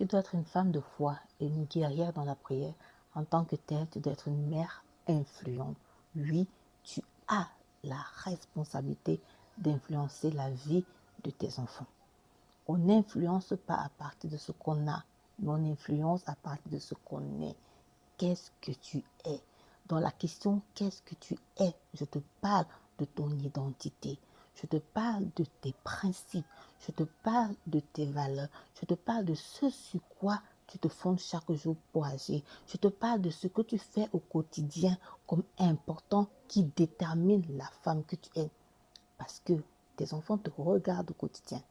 Tu dois être une femme de foi et une guerrière dans la prière. En tant que telle, tu dois être une mère influente. Oui, tu as la responsabilité d'influencer la vie de tes enfants. On n'influence pas à partir de ce qu'on a, mais on influence à partir de ce qu'on est. Qu'est-ce que tu es? Dans la question qu'est-ce que tu es, je te parle de ton identité. Je te parle de tes principes. Je te parle de tes valeurs. Je te parle de ce sur quoi tu te fondes chaque jour pour agir. Je te parle de ce que tu fais au quotidien comme important qui détermine la femme que tu es. Parce que tes enfants te regardent au quotidien.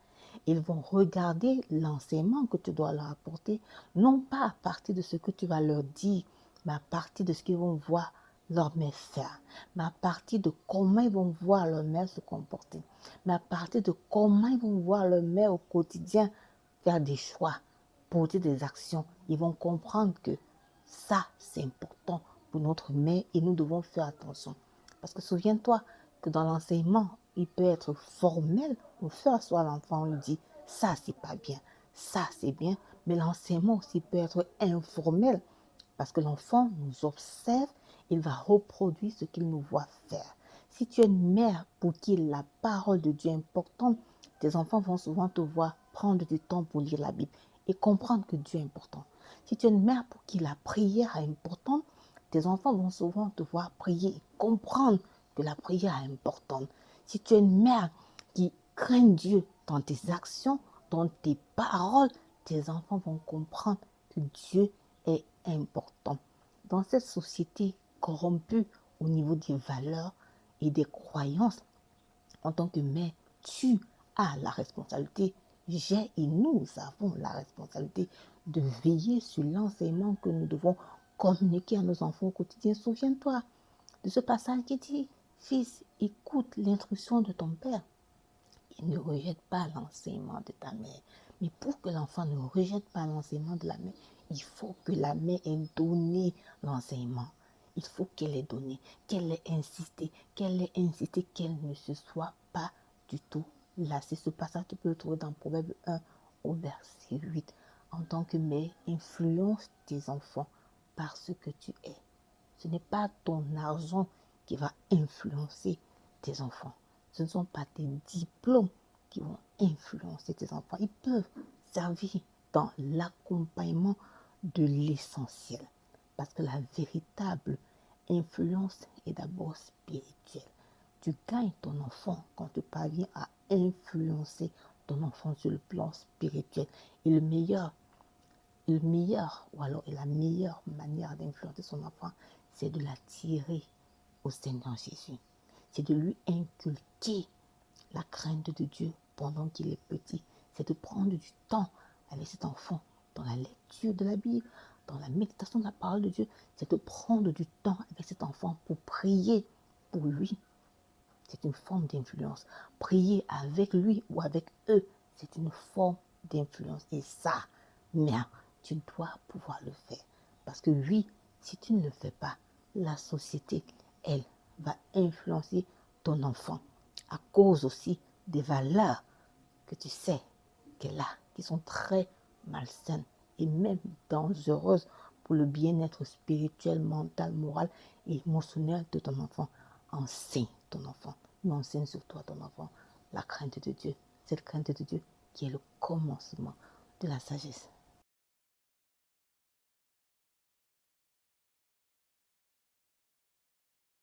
Ils vont regarder l'enseignement que tu dois leur apporter, non pas à partir de ce que tu vas leur dire, mais à partir de ce qu'ils vont voir leur mère faire, mais à partir de comment ils vont voir leur mère se comporter, mais à partir de comment ils vont voir leur mère au quotidien faire des choix, poser des actions. Ils vont comprendre que ça, c'est important pour notre mère et nous devons faire attention. Parce que souviens-toi que dans l'enseignement, il peut être formel, on fait asseoir l'enfant, on lui dit ça c'est pas bien, ça c'est bien, mais l'enseignement aussi peut être informel parce que l'enfant nous observe, il va reproduire ce qu'il nous voit faire. Si tu es une mère pour qui la parole de Dieu est importante, tes enfants vont souvent te voir prendre du temps pour lire la Bible et comprendre que Dieu est important. Si tu es une mère pour qui la prière est importante, tes enfants vont souvent te voir prier et comprendre que la prière est importante. Si tu es une mère qui craint Dieu dans tes actions, dans tes paroles, tes enfants vont comprendre que Dieu est important. Dans cette société corrompue au niveau des valeurs et des croyances, en tant que mère, tu as la responsabilité, j'ai et nous avons la responsabilité de veiller sur l'enseignement que nous devons communiquer à nos enfants au quotidien. Souviens-toi de ce passage qui dit, fils, écoute l'instruction de ton père et ne rejette pas l'enseignement de ta mère. Mais pour que l'enfant ne rejette pas l'enseignement de la mère, il faut que la mère ait donné l'enseignement. Il faut qu'elle ait donné, qu'elle ait insisté, qu'elle ne se soit pas du tout lassée. Ce passage, tu peux le trouver dans Proverbe 1 au verset 8. En tant que mère, influence tes enfants par ce que tu es. Ce n'est pas ton argent qui va influencer tes enfants. Ce ne sont pas tes diplômes qui vont influencer tes enfants. Ils peuvent servir dans l'accompagnement de l'essentiel. Parce que la véritable influence est d'abord spirituelle. Tu gagnes ton enfant quand tu parviens à influencer ton enfant sur le plan spirituel. Et ou alors la meilleure manière d'influencer son enfant, c'est de l'attirer au Seigneur Jésus. C'est de lui inculquer la crainte de Dieu pendant qu'il est petit. C'est de prendre du temps avec cet enfant dans la lecture de la Bible, dans la méditation de la parole de Dieu. C'est de prendre du temps avec cet enfant pour prier pour lui. C'est une forme d'influence. Prier avec lui ou avec eux, c'est une forme d'influence. Et ça, merde, tu dois pouvoir le faire. Parce que oui, si tu ne le fais pas, la société, elle, va influencer ton enfant à cause aussi des valeurs que tu sais qu'elle a, qui sont très malsaines et même dangereuses pour le bien-être spirituel, mental, moral et émotionnel de ton enfant. Enseigne ton enfant, mais enseigne surtout à ton enfant la crainte de Dieu. Cette crainte de Dieu qui est le commencement de la sagesse.